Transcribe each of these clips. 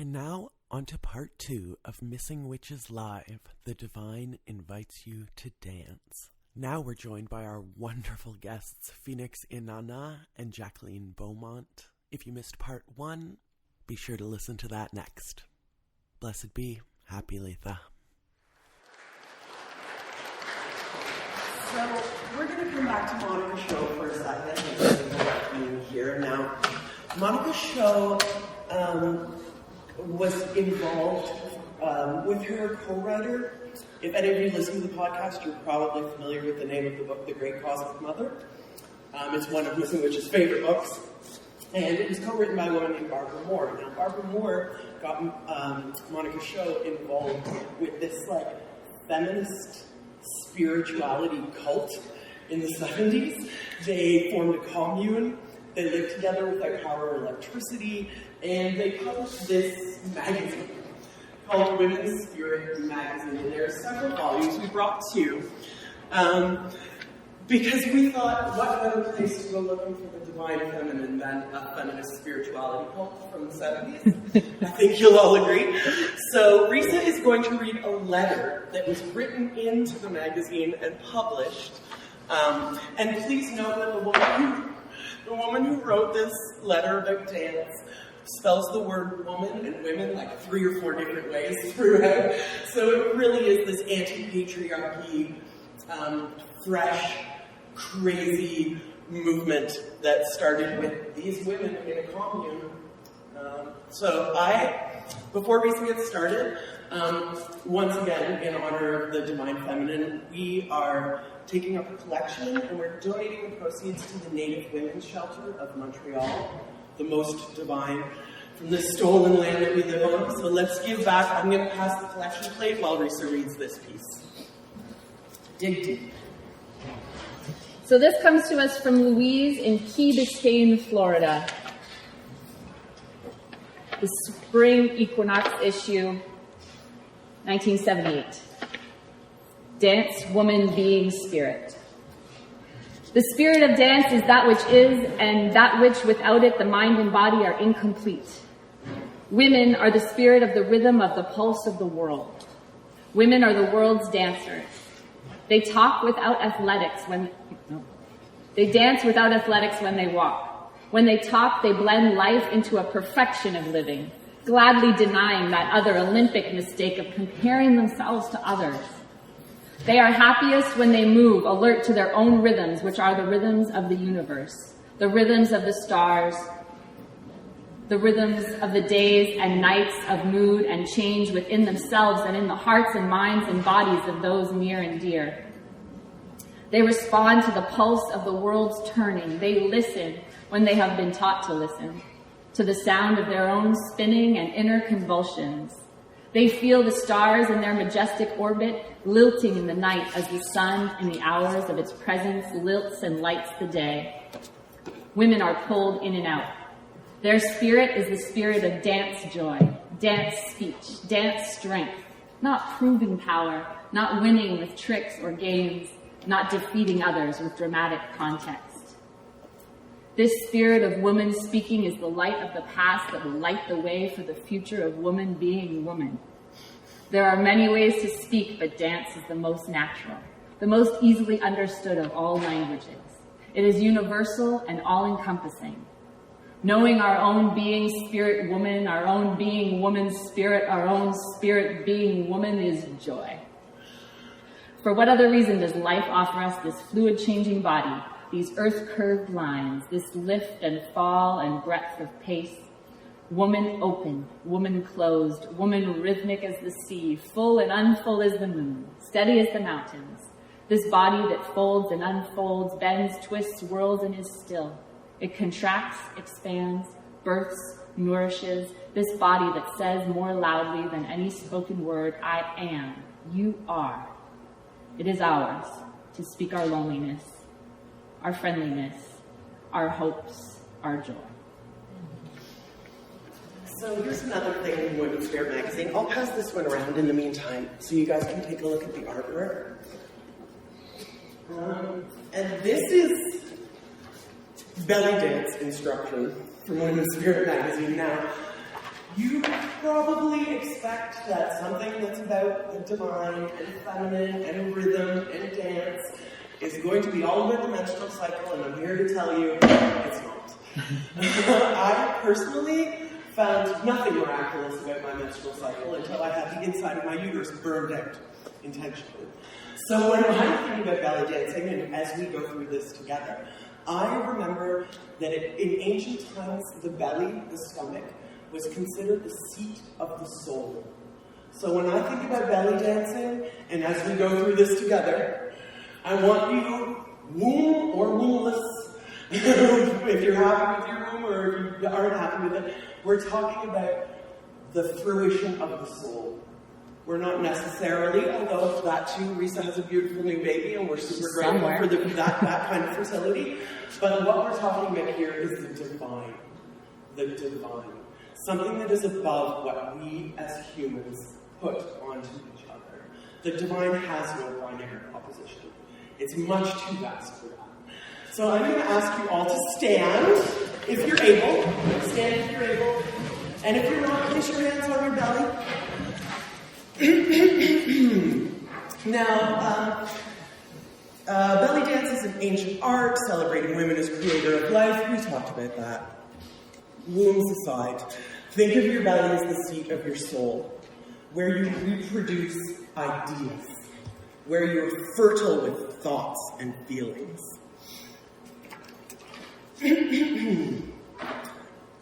And now, on to part 2 of Missing Witches Live. The Divine invites you to dance. Now we're joined by our wonderful guests, Phoenix Inana and Jacqueline Beaumont. If you missed part 1, be sure to listen to that next. Blessed be. Happy Letha. So, we're going to come back to Monica's show for a second. Here now. Monica's show was involved with her co-writer. If any of you listen to the podcast, you're probably familiar with the name of the book, The Great Cosmic Mother. It's one of Missing Witch's favorite books. And it was co-written by a woman named Barbara Moore. Now, Barbara Moore got Monica's show involved with this, feminist spirituality cult in the 70s. They formed a commune. They lived together without power or electricity. And they published this magazine called Women's Spirit Magazine. And there are several volumes. We brought 2. Because we thought, what better place to go looking for the divine feminine than a feminist spirituality cult from the 70s? I think you'll all agree. So Risa is going to read a letter that was written into the magazine and published. And please note that the woman who wrote this letter about dance spells the word woman and women 3 or 4 different ways throughout. So it really is this anti-patriarchy, fresh, crazy movement that started with these women in a commune. Before Risa gets started, once again, in honor of the Divine Feminine, we are taking up a collection and we're donating the proceeds to the Native Women's Shelter of Montreal, the most divine from the stolen land that we live on. So let's give back. I'm going to pass the collection plate while Risa reads this piece. Dig deep. So this comes to us from Louise in Key Biscayne, Florida. The Spring Equinox issue, 1978. Dance, Woman, Being, Spirit. The spirit of dance is that which is, and that which without it the mind and body are incomplete. Women are the spirit of the rhythm of the pulse of the world. Women are the world's dancers. They talk without athletics They dance without athletics when they walk. When they talk, they blend life into a perfection of living, gladly denying that other Olympic mistake of comparing themselves to others. They are happiest when they move, alert to their own rhythms, which are the rhythms of the universe, the rhythms of the stars, the rhythms of the days and nights of mood and change within themselves and in the hearts and minds and bodies of those near and dear. They respond to the pulse of the world's turning. They listen when they have been taught to listen, to the sound of their own spinning and inner convulsions. They feel the stars in their majestic orbit lilting in the night as the sun in the hours of its presence lilts and lights the day. Women are pulled in and out. Their spirit is the spirit of dance joy, dance speech, dance strength, not proving power, not winning with tricks or games, not defeating others with dramatic context. This spirit of woman speaking is the light of the past that will light the way for the future of woman being woman. There are many ways to speak, but dance is the most natural, the most easily understood of all languages. It is universal and all-encompassing. Knowing our own being spirit woman, our own being woman spirit, our own spirit being woman is joy. For what other reason does life offer us this fluid-changing body, these earth-curved lines, this lift and fall and breadth of pace? Woman open, woman closed, woman rhythmic as the sea, full and unfull as the moon, steady as the mountains. This body that folds and unfolds, bends, twists, whirls, and is still. It contracts, expands, births, nourishes. This body that says more loudly than any spoken word, I am, you are. It is ours to speak our loneliness, our friendliness, our hopes, our joy. So here's another thing in Women's Spirit magazine. I'll pass this one around in the meantime so you guys can take a look at the artwork. And this is belly dance instruction from Women's Spirit magazine. Now, you probably expect that something that's about the divine and feminine and rhythm and dance is going to be all about the menstrual cycle, and I'm here to tell you it's not. I personally found nothing miraculous about my menstrual cycle until I had the inside of my uterus burned out intentionally. So when I'm thinking about belly dancing, and as we go through this together, I remember that in ancient times, the belly, the stomach, was considered the seat of the soul. So when I think about belly dancing, and as we go through this together, I want you, womb or wombless, if you're happy with your womb or if you aren't happy with it, we're talking about the fruition of the soul. We're not necessarily, although that too, Risa has a beautiful new baby and we're super grateful for that kind of fertility. But what we're talking about here is the divine. The divine. Something that is above what we as humans put onto each other. The divine has no binary opposition. It's much too vast for that. So I'm going to ask you all to stand, if you're able. Stand if you're able. And if you're not, place your hands on your belly. Now, belly dance is an ancient art, celebrating women as creator of life. We talked about that. Wombs aside, think of your belly as the seat of your soul, where you reproduce ideas, where you're fertile with thoughts and feelings. Is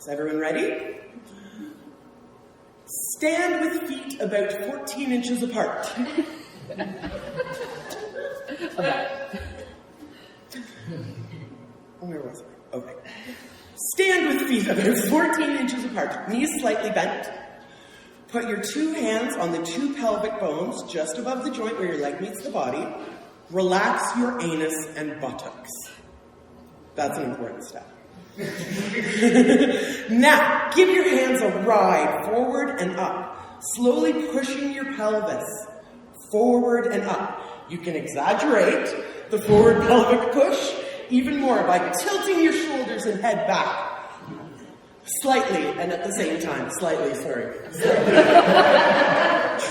everyone ready? Stand with feet about 14 inches apart. Where was I? Okay. Stand with feet about 14 inches apart, knees slightly bent. Put your two hands on the two pelvic bones just above the joint where your leg meets the body. Relax your anus and buttocks. That's an important step. Now, give your hands a ride forward and up, slowly pushing your pelvis forward and up. You can exaggerate the forward pelvic push even more by tilting your shoulders and head back. Slightly, and at the same time, slightly.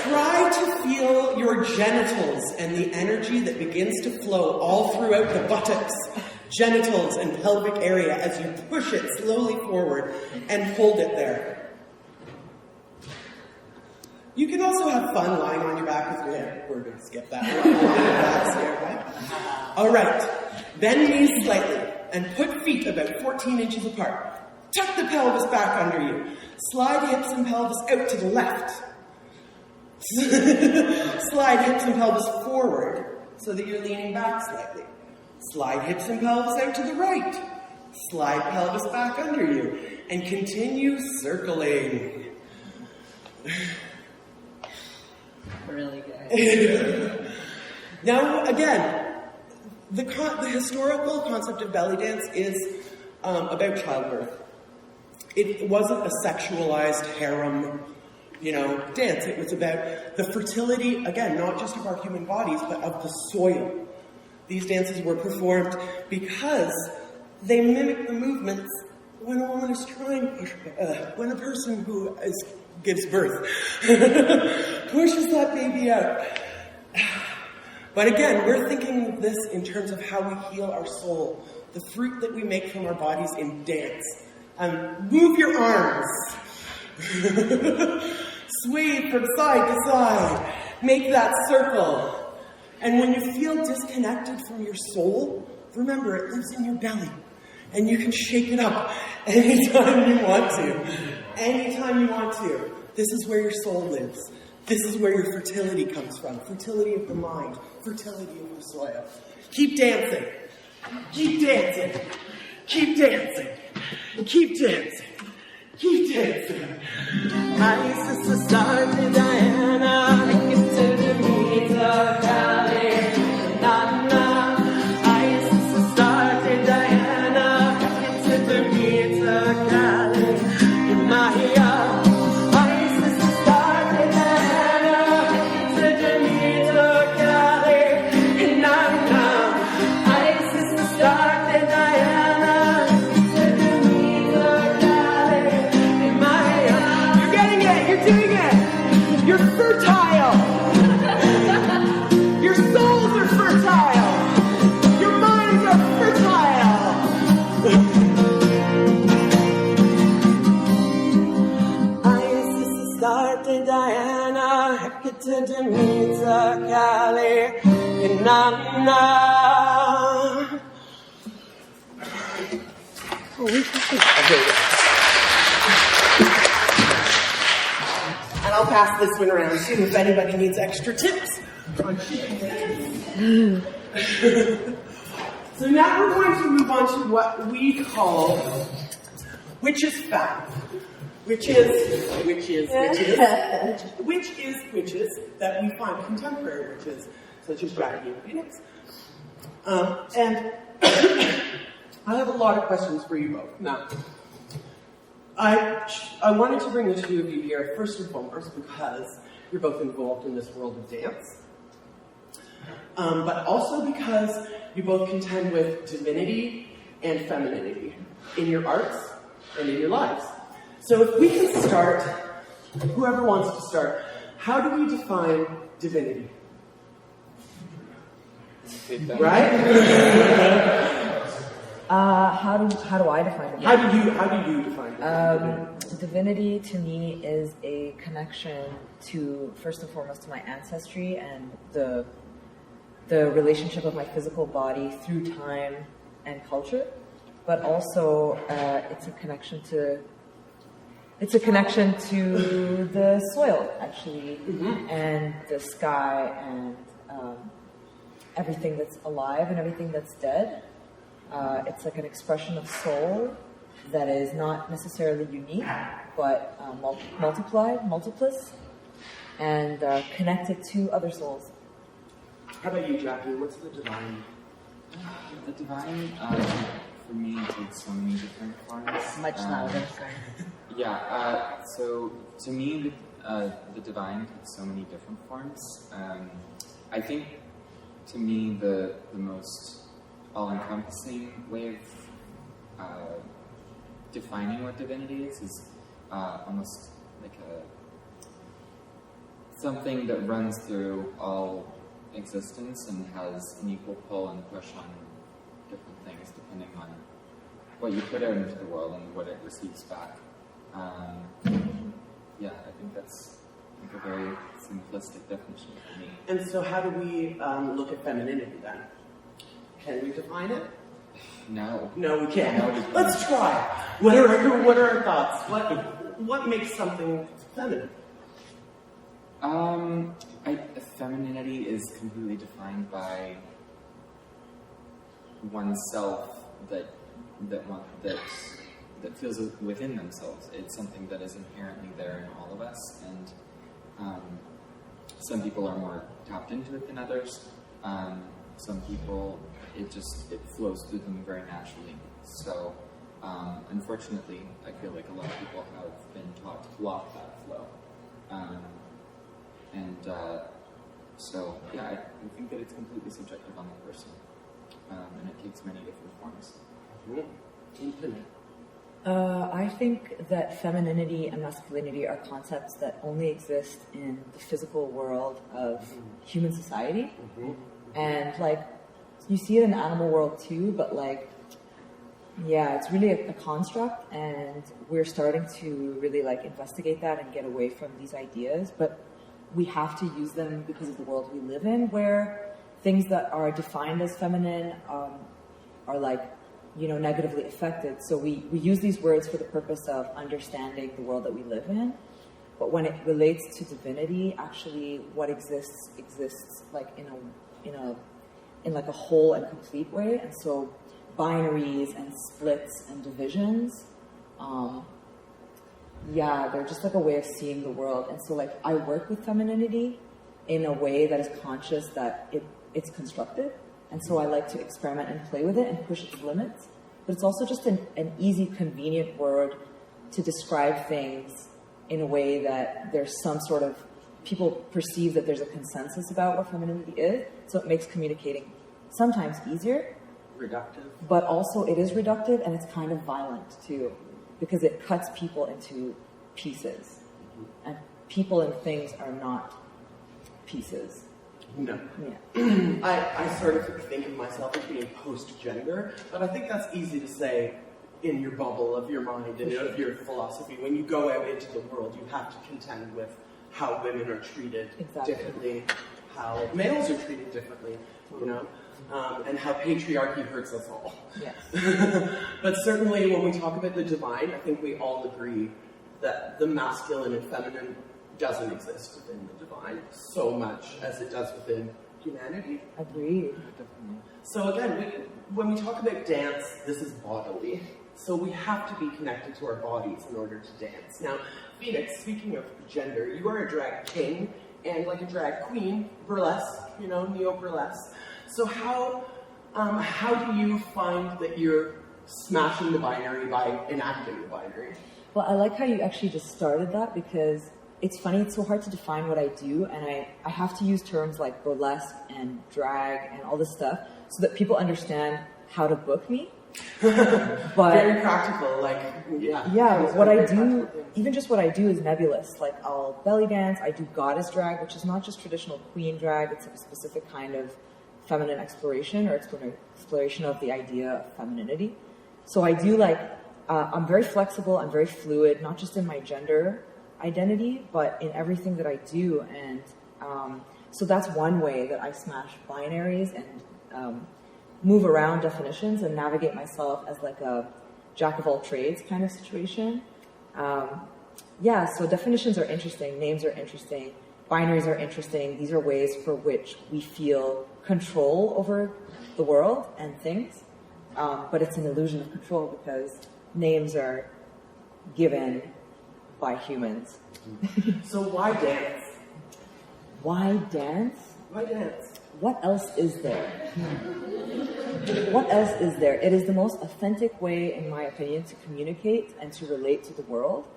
Try to feel your genitals and the energy that begins to flow all throughout the buttocks, genitals, and pelvic area as you push it slowly forward and hold it there. You can also have fun lying on your back with your hair. We're going to skip that one. All right. Bend knees slightly and put feet about 14 inches apart. Tuck the pelvis back under you. Slide hips and pelvis out to the left. Slide hips and pelvis forward so that you're leaning back slightly. Slide hips and pelvis out to the right. Slide pelvis back under you. And continue circling. Really good. Now, again, the historical concept of belly dance is about childbirth. It wasn't a sexualized harem, dance. It was about the fertility, again, not just of our human bodies, but of the soil. These dances were performed because they mimic the movements when a woman is trying, when a person who gives birth pushes that baby out. But again, we're thinking of this in terms of how we heal our soul, the fruit that we make from our bodies in dance. Move your arms. Sway from side to side. Make that circle. And when you feel disconnected from your soul, remember it lives in your belly. And you can shake it up anytime you want to. Anytime you want to. This is where your soul lives. This is where your fertility comes from. Fertility of the mind. Fertility of the soil. Keep dancing. Keep dancing. Keep dancing. Keep dancing. Keep dancing. Isis is starting Diana. Take it to the meter valley. Nana. Isis is starting Diana. Take it to the meter valley. Maya. You're Diana, Hecate, Demeter, Kali, Inana. And I'll pass this one around too if anybody needs extra tips. So now we're going to move on to what we call witches' fact. Witches that we find contemporary witches, such as Jacqueline. And I have a lot of questions for you both. Now, I wanted to bring the two of you here, first and foremost, because you're both involved in this world of dance. But also because you both contend with divinity and femininity in your arts and in your lives. So if we can start, whoever wants to start, how do we define divinity? Right? How do I define it? How do you define divinity? Divinity to me is a connection to, first and foremost, to my ancestry and the relationship of my physical body through time and culture, but also it's a connection to the soil, actually, and the sky and everything that's alive and everything that's dead. It's like an expression of soul that is not necessarily unique, but multiplied, and connected to other souls. How about you, Jacqueline? What's the divine? The divine, for me, takes so many different forms. Much louder. Yeah, so to me, the divine takes so many different forms. I think, to me, the most all-encompassing way of defining what divinity is almost like something that runs through all existence and has an equal pull and push on different things depending on what you put out into the world and what it receives back. Yeah, I think that's a very simplistic definition for me. And so how do we look at femininity then? Can we define it? No. No, we can't. No, we can't. Let's try. What are our thoughts? What makes something feminine? Femininity is completely defined by oneself that feels within themselves. It's something that is inherently there in all of us, and some people are more tapped into it than others. Some people, it flows through them very naturally. So, unfortunately, I feel like a lot of people have been taught to block that flow. So, yeah, I think that it's completely subjective on the person, and it takes many different forms. Infinite. I think that femininity and masculinity are concepts that only exist in the physical world of human society. And, you see it in the animal world too, but, it's really a construct, and we're starting to really, investigate that and get away from these ideas, but we have to use them because of the world we live in, where things that are defined as feminine are negatively affected. So we use these words for the purpose of understanding the world that we live in. But when it relates to divinity, actually what exists in a whole and complete way. And so binaries and splits and divisions, they're just a way of seeing the world. And so I work with femininity in a way that is conscious that it's constructed. And so I like to experiment and play with it and push its limits. But it's also just an easy, convenient word to describe things in a way that there's some sort of, people perceive that there's a consensus about what femininity is. So it makes communicating sometimes easier. Reductive. But also it is reductive, and it's kind of violent too, because it cuts people into pieces. And people and things are not pieces. No. Yeah. I sort of think of myself as being post-gender, but I think that's easy to say in your bubble of your mind and of your philosophy. When you go out into the world, you have to contend with how women are treated differently, how males are treated differently, you know, and how patriarchy hurts us all. Yes. But certainly when we talk about the divine, I think we all agree that the masculine and feminine doesn't exist within the divine so much as it does within humanity. Agreed. So again, when we talk about dance, this is bodily. So we have to be connected to our bodies in order to dance. Now, Phoenix, speaking of gender, you are a drag king and like a drag queen, burlesque, you know, neo-burlesque. So how do you find that you're smashing the binary by enacting the binary? Well, I like how you actually just started that, because it's funny, it's so hard to define what I do, and I have to use terms like burlesque and drag and all this stuff so that people understand how to book me. But very practical, like, yeah. Yeah, what I do, even just what I do is nebulous. Like, I'll belly dance, I do goddess drag, which is not just traditional queen drag, it's a specific kind of feminine exploration or exploration of the idea of femininity. So I do like, I'm very flexible, I'm very fluid, not just in my gender identity, but in everything that I do. And so that's one way that I smash binaries and move around definitions and navigate myself as like a jack of all trades kind of situation. Yeah, so definitions are interesting, names are interesting, binaries are interesting. These are ways for which we feel control over the world and things, but it's an illusion of control because names are given by humans. So why dance? Why dance? Why dance? What else is there? What else is there? It is the most authentic way, in my opinion, to communicate and to relate to the world.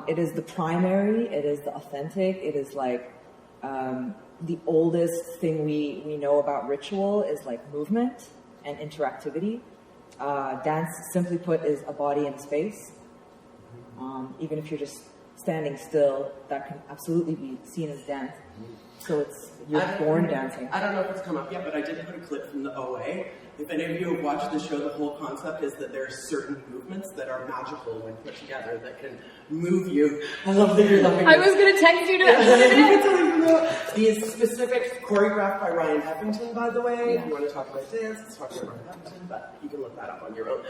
It is the primary, it is the authentic, it is like the oldest thing we know about ritual is like movement and interactivity. Dance, simply put, is a body in space. Even if you're just standing still, that can absolutely be seen as dance. So you're born dancing. I don't know if it's come up yet, but I did put a clip from the OA. If any of you have watched the show, the whole concept is that there are certain movements that are magical when put together that can move you. I love that you're laughing. I was going to text you to These specific, choreographed by Ryan Heffington, by the way. If you want to talk about dance, let's talk about Ryan Heffington, but you can look that up on your own.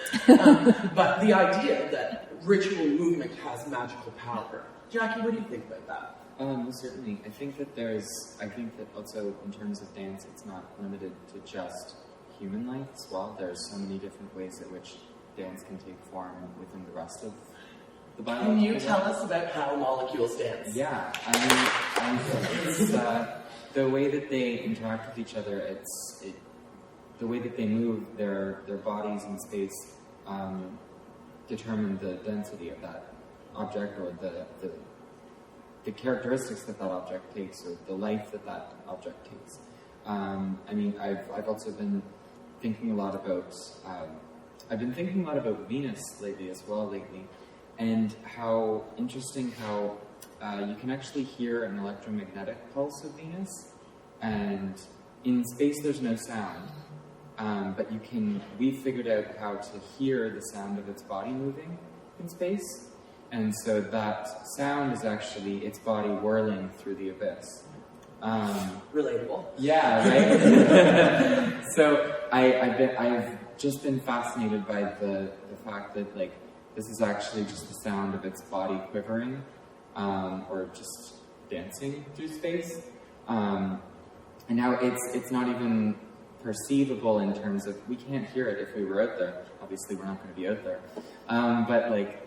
But the idea that ritual movement has magical power. Jackie, what do you think about that? Certainly. I think that also in terms of dance, it's not limited to just human life as well. There's so many different ways in which dance can take form within the rest of the biology. Can you tell us about how molecules dance? Yeah, I mean, it's the way that they interact with each other. The way that they move their bodies in space determine the density of that object, or the characteristics that object takes, or the life that object takes. I mean, I've also been thinking a lot about Venus lately, and how interesting how you can actually hear an electromagnetic pulse of Venus, and in space there's no sound, but we've figured out how to hear the sound of its body moving in space. And so that sound is actually its body whirling through the abyss. Relatable. Yeah, right? So I've just been fascinated by the fact that, like, this is actually just the sound of its body quivering, or just dancing through space. And now it's not even perceivable in terms of, we can't hear it if we were out there. Obviously, we're not going to be out there. But, like,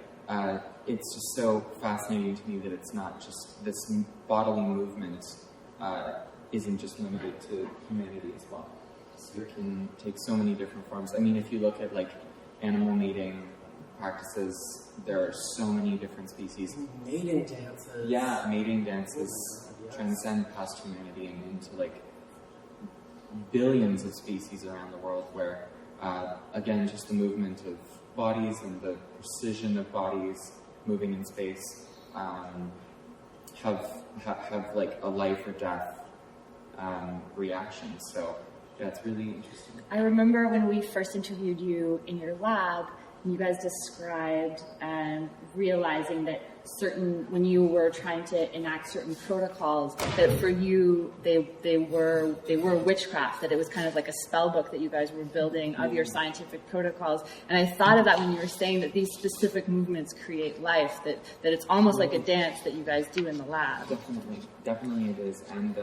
it's just so fascinating to me that it's not just this bodily movement isn't just limited to humanity as well. So it can take so many different forms. I mean, if you look at like animal mating practices, there are so many different species. Mating dances. Yeah, mating dances transcend past humanity and into like billions of species around the world where, again, just the movement of bodies and the precision of bodies moving in space have like a life or death reaction. So yeah, it's really interesting. I remember when we first interviewed you in your lab, you guys described realizing that when you were trying to enact certain protocols, that for you they were witchcraft, that it was kind of like a spell book that you guys were building of your scientific protocols. And I thought of that when you were saying that these specific movements create life, that it's almost like a dance that you guys do in the lab. Definitely it is. And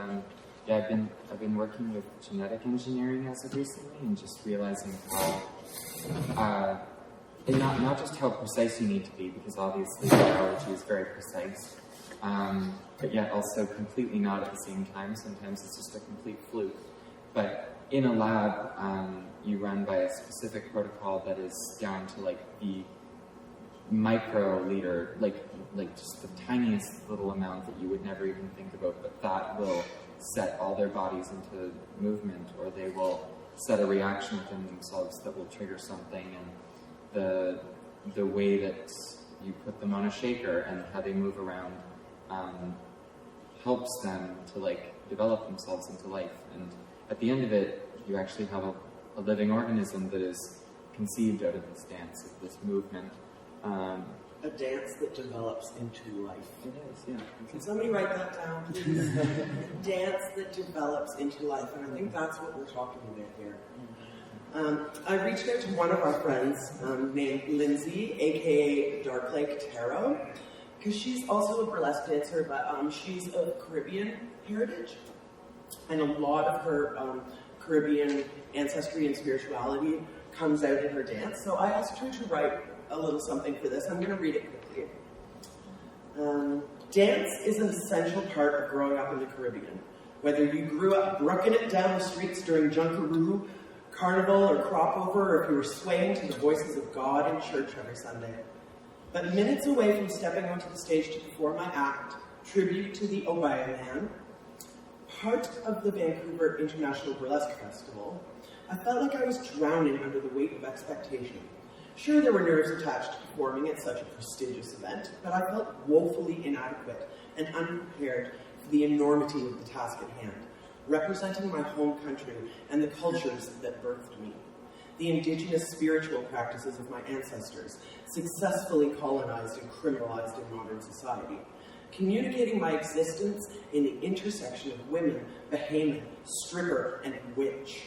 yeah, I've been working with genetic engineering as of recently, and just realizing how and not just how precise you need to be, because obviously biology is very precise, but yet also completely not at the same time. Sometimes it's just a complete fluke. But in a lab, you run by a specific protocol that is down to like the microliter, like just the tiniest little amount that you would never even think about, but that will set all their bodies into movement, or they will set a reaction within themselves that will trigger something. And the way that you put them on a shaker and how they move around helps them to like develop themselves into life. And at the end of it, you actually have a living organism that is conceived out of this dance, of this movement. A dance that develops into life. It is, yeah. Can somebody write that down, please? A dance that develops into life, and I think that's what we're talking about here. I reached out to one of our friends named Lindsay, aka Dark Lake Tarot, because she's also a burlesque dancer, but she's of Caribbean heritage, and a lot of her Caribbean ancestry and spirituality comes out in her dance. So I asked her to write a little something for this. I'm going to read it quickly. Dance is an essential part of growing up in the Caribbean. Whether you grew up brooking it down the streets during Junkaroo, Carnival, or Crop Over, or if you were swaying to the voices of God in church every Sunday. But minutes away from stepping onto the stage to perform my act, Tribute to the Obaya Man, part of the Vancouver International Burlesque Festival, I felt like I was drowning under the weight of expectation. Sure, there were nerves attached to performing at such a prestigious event, but I felt woefully inadequate and unprepared for the enormity of the task at hand, representing my home country and the cultures that birthed me, the indigenous spiritual practices of my ancestors, successfully colonized and criminalized in modern society, communicating my existence in the intersection of women, behemoth, stripper, and witch,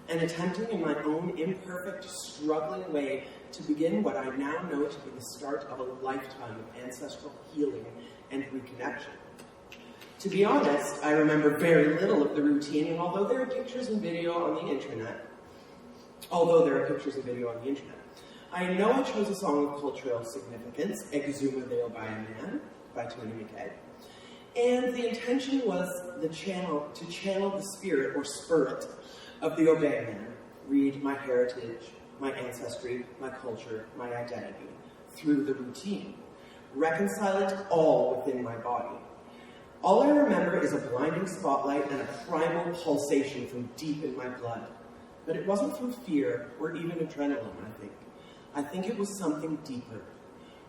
and attempting in my own imperfect, struggling way to begin what I now know to be the start of a lifetime of ancestral healing and reconnection. To be honest, I remember very little of the routine, and although there are pictures and video on the internet, I know I chose a song of cultural significance, Exuma de Obaya Man, by Tony McKay, and the intention was to channel the spirit or spirit of the Obaya Man, read my heritage, my ancestry, my culture, my identity, through the routine, reconcile it all within my body. All I remember is a blinding spotlight and a primal pulsation from deep in my blood. But it wasn't through fear or even adrenaline, I think. I think it was something deeper.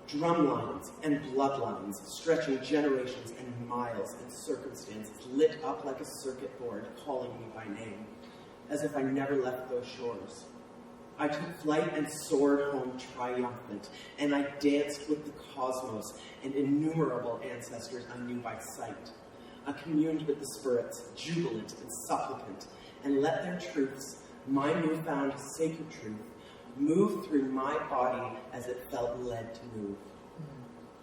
Drumlines and bloodlines stretching generations and miles and circumstances lit up like a circuit board calling me by name, as if I never left those shores. I took flight and soared home triumphant, and I danced with the cosmos and innumerable ancestors I knew by sight. I communed with the spirits, jubilant and supplicant, and let their truths, my newfound sacred truth, move through my body as it felt led to move.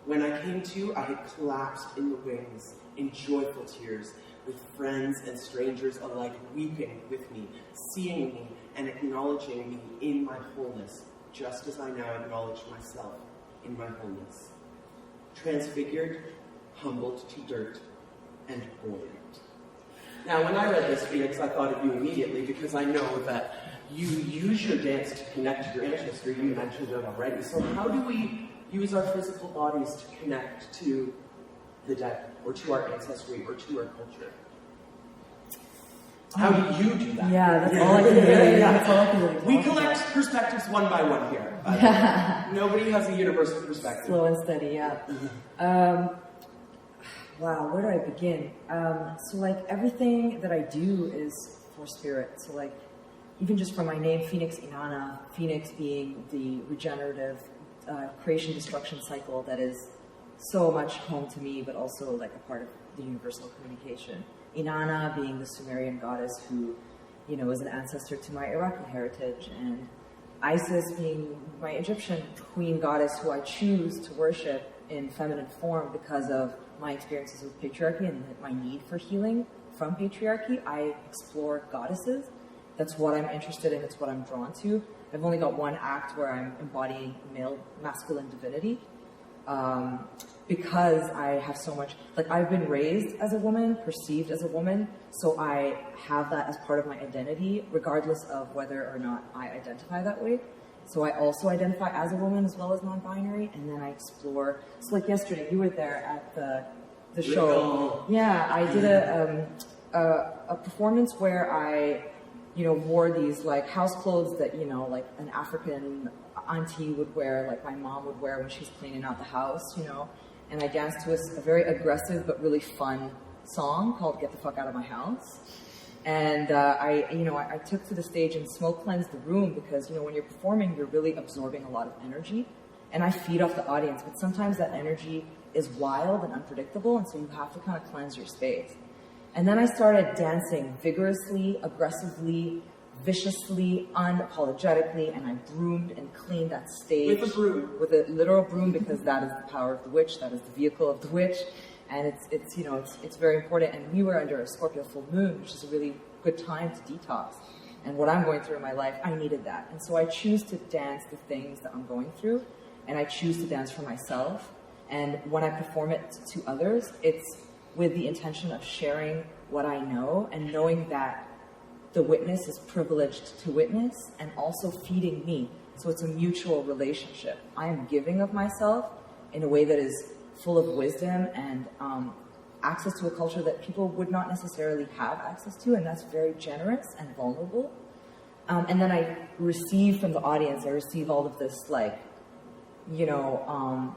When I came to, I had collapsed in the wings, in joyful tears, with friends and strangers alike weeping with me, seeing me, and acknowledging me in my wholeness, just as I now acknowledge myself in my wholeness. Transfigured, humbled to dirt, and buoyant. Now, when I read this, Phoenix, I thought of you immediately because I know that you use your dance to connect to your ancestry. You mentioned it already. So how do we use our physical bodies to connect to the dead, or to our ancestry, or to our culture? How do you do that? Yeah, that's all I can really. That's all I can really. We collect perspectives one by one here. Nobody has a universal perspective. Slow and steady, yeah. Wow, where do I begin? So like everything that I do is for spirit. So like even just from my name, Phoenix Inana, Phoenix being the regenerative creation destruction cycle that is so much home to me, but also like a part of the universal communication. Inana being the Sumerian goddess who, you know, is an ancestor to my Iraqi heritage, and Isis being my Egyptian queen goddess who I choose to worship in feminine form because of my experiences with patriarchy and my need for healing from patriarchy. I explore goddesses. That's what I'm interested in. It's what I'm drawn to. I've only got one act where I'm embodying male, masculine divinity because I have so much, like I've been raised as a woman, perceived as a woman, so I have that as part of my identity, regardless of whether or not I identify that way. So I also identify as a woman as well as non-binary, and then I explore. So like yesterday, you were there at the show. Yeah, I did a performance where I, you know, wore these like house clothes that, you know, like an African auntie would wear, like my mom would wear when she's cleaning out the house, you know. And I danced to a very aggressive but really fun song called "Get the Fuck Out of My House." And I took to the stage and smoke cleansed the room because, you know, when you're performing, you're really absorbing a lot of energy. And I feed off the audience, but sometimes that energy is wild and unpredictable, and so you have to kind of cleanse your space. And then I started dancing vigorously, aggressively, viciously, unapologetically, and I broomed and cleaned that stage. With a broom. With a literal broom, because that is the power of the witch, that is the vehicle of the witch. And it's very important. And we were under a Scorpio full moon, which is a really good time to detox. And what I'm going through in my life, I needed that. And so I choose to dance the things that I'm going through, and I choose to dance for myself. And when I perform it to others, it's with the intention of sharing what I know and knowing that the witness is privileged to witness and also feeding me. So it's a mutual relationship. I am giving of myself in a way that is full of wisdom and access to a culture that people would not necessarily have access to, and that's very generous and vulnerable. And then I receive from the audience, I receive all of this, like, you know,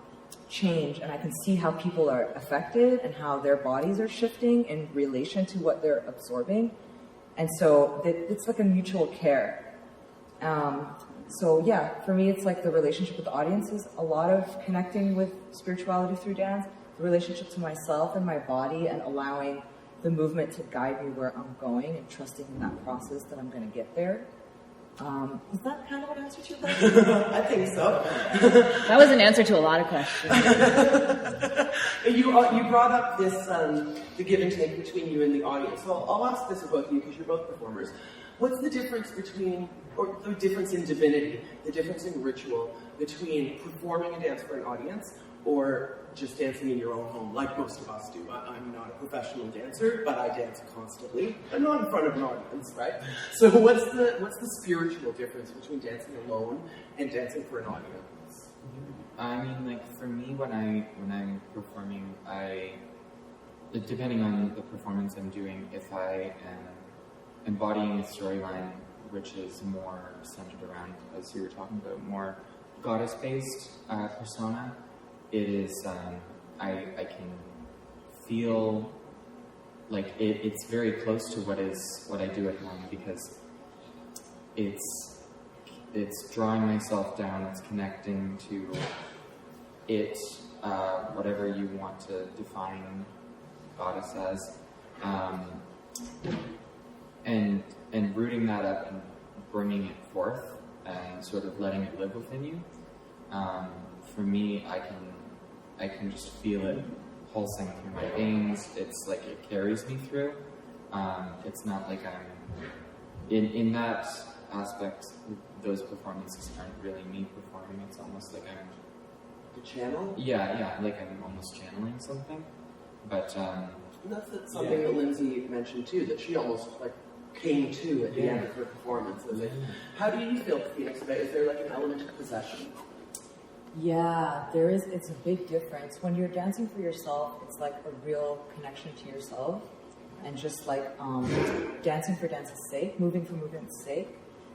change, and I can see how people are affected and how their bodies are shifting in relation to what they're absorbing. And so it's like a mutual care. So yeah, for me, it's like the relationship with the audience is a lot of connecting with spirituality through dance, the relationship to myself and my body, and allowing the movement to guide me where I'm going and trusting in that process that I'm going to get there. Is that kind of an answer to your question? I think so. That was an answer to a lot of questions. You brought up this, the give and take between you and the audience. So I'll ask this of both of you because you're both performers. What's the difference between, or the difference in divinity, the difference in ritual between performing a dance for an audience or just dancing in your own home, like most of us do? I'm not a professional dancer, but I dance constantly. I'm not in front of an audience, right? So what's the spiritual difference between dancing alone and dancing for an audience? I mean, like, for me, when I'm performing, depending on the performance I'm doing, if I am embodying a storyline which is more centered around, as you were talking about, more goddess-based persona, it is, I can feel like it's very close to what I do at home, because it's drawing myself down, it's connecting to it, whatever you want to define goddess as, and rooting that up and bringing it forth and sort of letting it live within you. For me, I can just feel it pulsing through my veins. It's like it carries me through. It's not like I'm in that aspect. Those performances aren't really me performing. It's almost like I'm a channel. Yeah, like I'm almost channeling something. But that's something that Lindsay mentioned too. That she almost like came to at the end of her performance. How do you feel, Phoenix? Is there like an element of possession? Yeah, there is. It's a big difference. When you're dancing for yourself, it's like a real connection to yourself, and just like dancing for dance's sake, moving for movement's sake.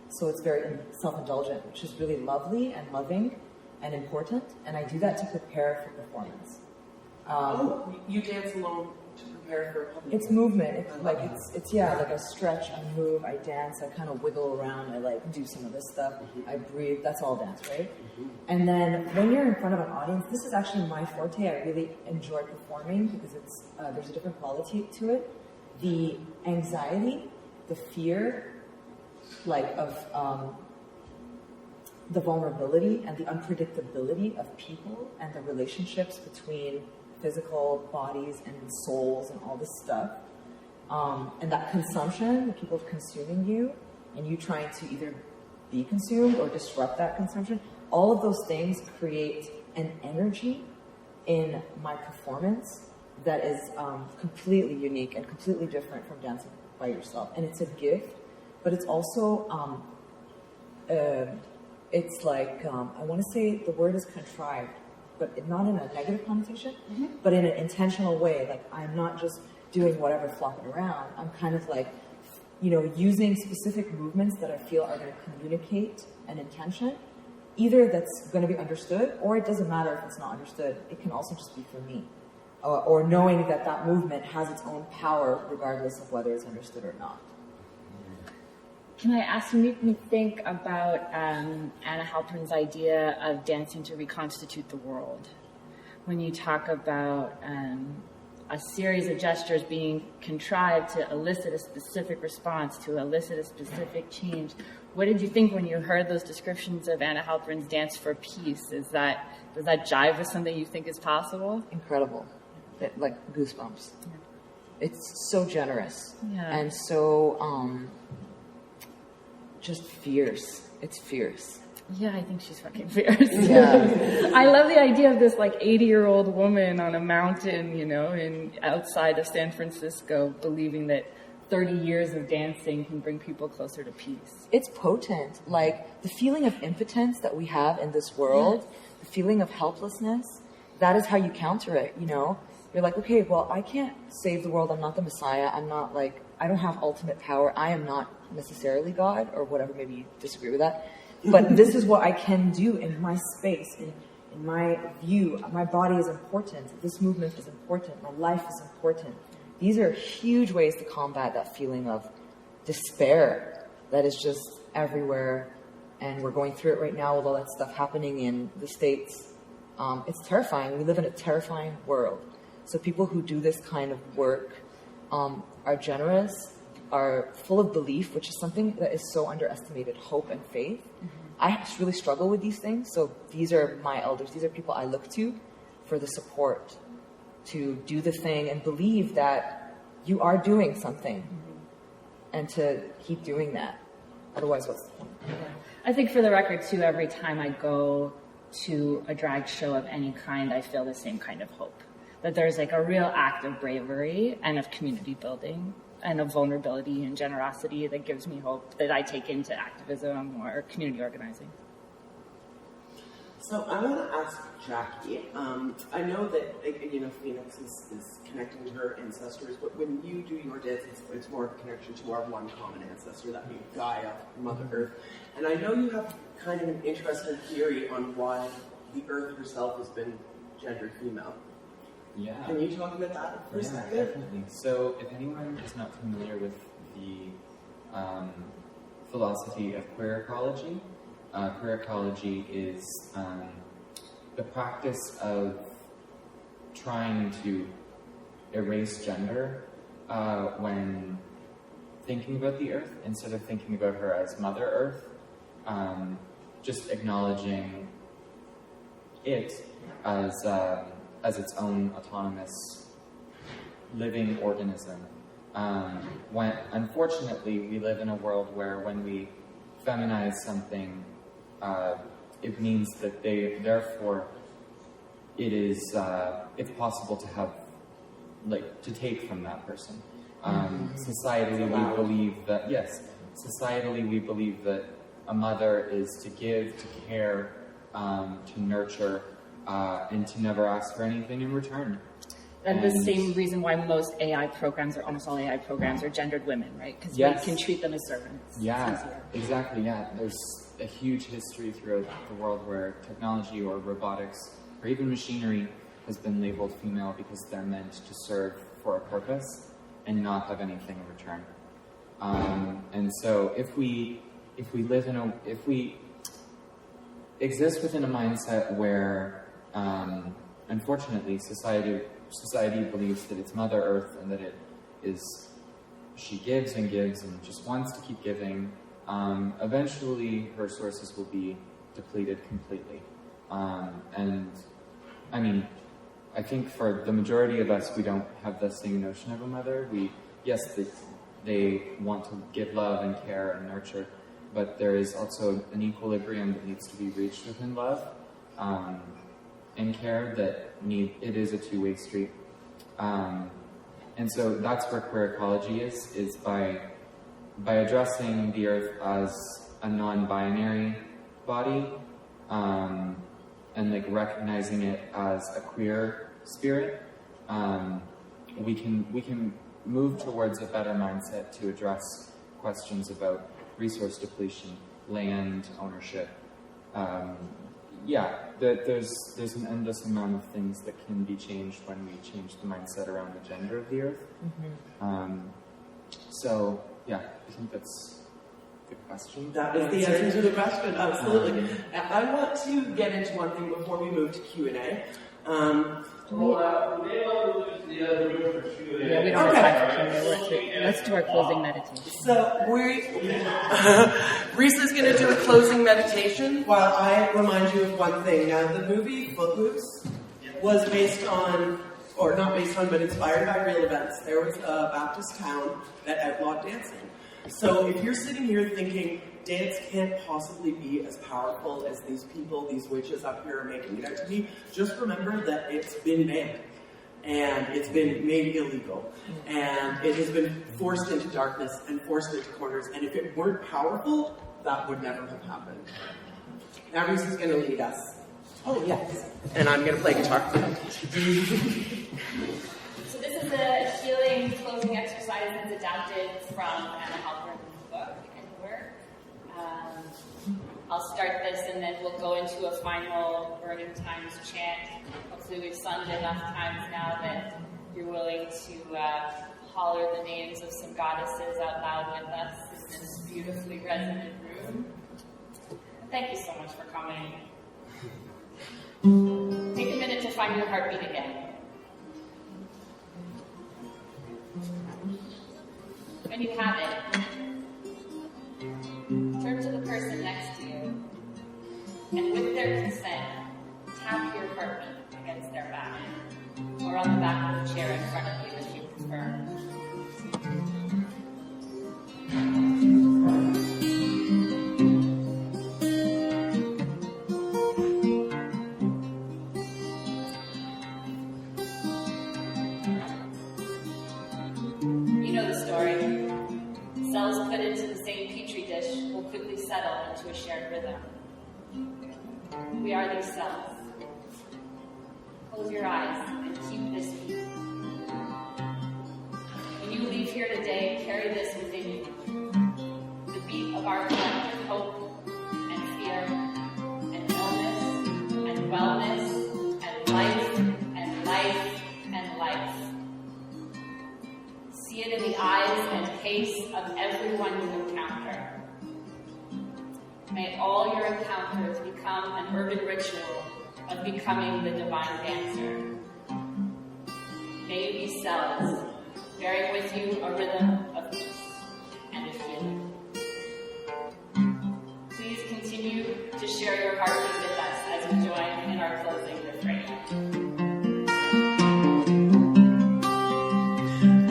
So it's very self-indulgent, which is really lovely and loving and important. And I do that to prepare for performance. You dance alone to prepare for a public? It's movement. It's like I stretch, I move, I dance, I kind of wiggle around, I like do some of this stuff, I breathe. That's all dance, right? And then when you're in front of an audience, this is actually my forte. I really enjoy performing because it's there's a different quality to it. The anxiety, the fear, of the vulnerability and the unpredictability of people and the relationships between physical bodies and souls and all this stuff. And that consumption, the people consuming you, and you trying to either be consumed or disrupt that consumption, all of those things create an energy in my performance that is completely unique and completely different from dancing by yourself. And it's a gift, but it's also, it's like, I want to say the word is contrived, but not in a negative connotation, but in an intentional way. Like, I'm not just doing whatever flopping around. I'm kind of like, using specific movements that I feel are going to communicate an intention, either that's going to be understood, or it doesn't matter if it's not understood. It can also just be for me. Or knowing that that movement has its own power regardless of whether it's understood or not. Can I ask you, make me think about Anna Halprin's idea of dancing to reconstitute the world. When you talk about a series of gestures being contrived to elicit a specific response, to elicit a specific change, what did you think when you heard those descriptions of Anna Halprin's Dance for Peace? Does that jive with something you think is possible? Incredible. Like goosebumps. Yeah. It's so generous. Yeah. And so just fierce. It's fierce. Yeah, I think she's fucking fierce. Yeah. I love the idea of this 80-year-old woman on a mountain, outside of San Francisco, believing that 30 years of dancing can bring people closer to peace. It's potent. Like, the feeling of impotence that we have in this world, the feeling of helplessness, that is how you counter it, You're like, okay, well, I can't save the world. I'm not the Messiah. I'm not I don't have ultimate power. I am not necessarily God or whatever. Maybe you disagree with that. But this is what I can do in my space, in my view. My body is important. This movement is important. My life is important. These are huge ways to combat that feeling of despair that is just everywhere. And we're going through it right now with all that stuff happening in the States. It's terrifying. We live in a terrifying world. So people who do this kind of work are generous, are full of belief, which is something that is so underestimated, hope and faith. I really struggle with these things. So these are my elders. These are people I look to for the support to do the thing and believe that you are doing something and to keep doing that. Otherwise, what's the point? I think for the record, too, every time I go to a drag show of any kind, I feel the same kind of hope. That there's a real act of bravery and of community building and of vulnerability and generosity that gives me hope that I take into activism or community organizing. So I want to ask Jackie, I know that, Phoenix is connecting to her ancestors, but when you do your dance, it's more of a connection to our one common ancestor, that being Gaia, Mother Earth. And I know you have kind of an interesting theory on why the Earth herself has been gendered female. Yeah. Can you talk about that for a second? Definitely. So if anyone is not familiar with the philosophy of queer ecology is the practice of trying to erase gender when thinking about the Earth, instead of thinking about her as Mother Earth, just acknowledging it as its own autonomous living organism. When unfortunately we live in a world where when we feminize something, it means that therefore it's possible to have to take from that person. Societally we believe that a mother is to give, to care, to nurture, and to never ask for anything in return. And the same reason why most AI programs, or almost all AI programs, are gendered women, right? Because we can treat them as servants. Yeah, exactly, yeah. There's a huge history throughout the world where technology or robotics or even machinery has been labeled female because they're meant to serve for a purpose and not have anything in return. And so if we exist within a mindset where, unfortunately, society believes that it's Mother Earth and that she gives and gives and just wants to keep giving, eventually her sources will be depleted completely. And I mean, I think for the majority of us, we don't have the same notion of a mother. Yes, they want to give love and care and nurture, but there is also an equilibrium that needs to be reached within love and care it is a two-way street. And so that's where queer ecology is by addressing the earth as a non-binary body, and like recognizing it as a queer spirit, we can move towards a better mindset to address questions about resource depletion, land ownership. There's an endless amount of things that can be changed when we change the mindset around the gender of the earth. I think that's the question. That is the answer to the question, absolutely. I want to get into one thing before we move to Q&A. We don't have time for Q&A. Let's do our closing meditation. So Risa's going to do a closing meditation while I remind you of one thing. Now, the movie Footloose was based on, or not based on, but inspired by real events. There was a Baptist town that outlawed dancing. So if you're sitting here thinking, dance can't possibly be as powerful as these people, these witches up here are making it out to be, just remember that it's been banned. And it's been made illegal. And it has been forced into darkness and forced into corners. And if it weren't powerful, that would never have happened. Now Risa's going to lead us. Oh, yes. And I'm going to play guitar. So this is a healing closing exercise that's adapted from Anna Halprin's book and work. I'll start this and then we'll go into a final Burning Times chant. Hopefully we've sung it enough times now that you're willing to holler the names of some goddesses out loud with us in this beautifully resonant room. Thank you so much for coming. Take a minute to find your heartbeat again. When you have it, turn to the person next to you, and with their consent, tap your heartbeat against their back, or on the back of the chair in front of you if you prefer. You know the story. Cells put into the same petri dish will quickly settle into a shared rhythm. We are these cells. Close your eyes and keep this beat. When you leave here today, carry this within you. The beat of our collective hope and fear and illness and wellness and life and life and life. See it in the eyes and face of everyone you encounter. May all your encounters become an urban ritual of becoming the divine dancer. May you be cells, bearing with you a rhythm of peace and of healing. Please continue to share your heartbeat with us as we join in our closing refrain.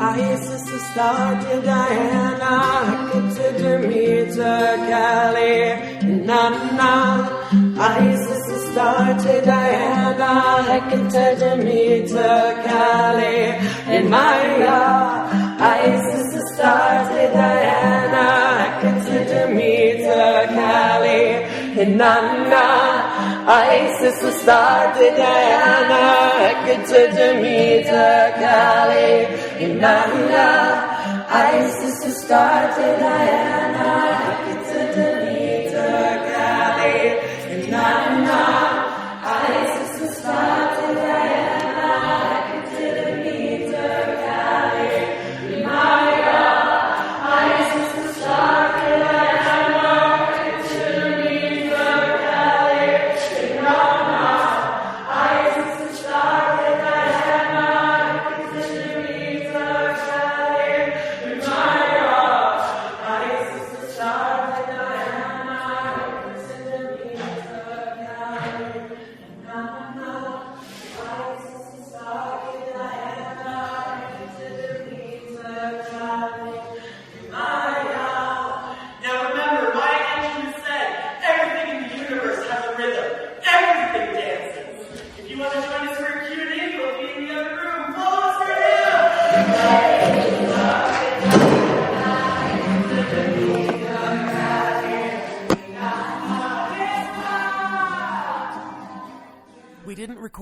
Isis started Diana, consider me to Cali, Inana. Isis started Diana, consider me to Cali, in Maya. Isis started Diana, consider me to Cali, Inana. Isis started Diana, consider me to Cali, Inana. Isis started Diana, consider me to Cali, Inana. Isis started Diana, consider me to Cali.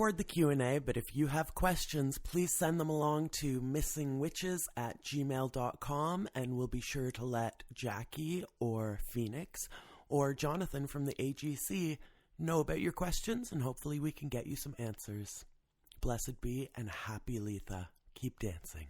record the Q&A, but if you have questions, please send them along to missingwitches@gmail.com, and we'll be sure to let Jackie or Phoenix or Jonathan from the AGC know about your questions, and hopefully we can get you some answers. Blessed be and happy Letha. Keep dancing.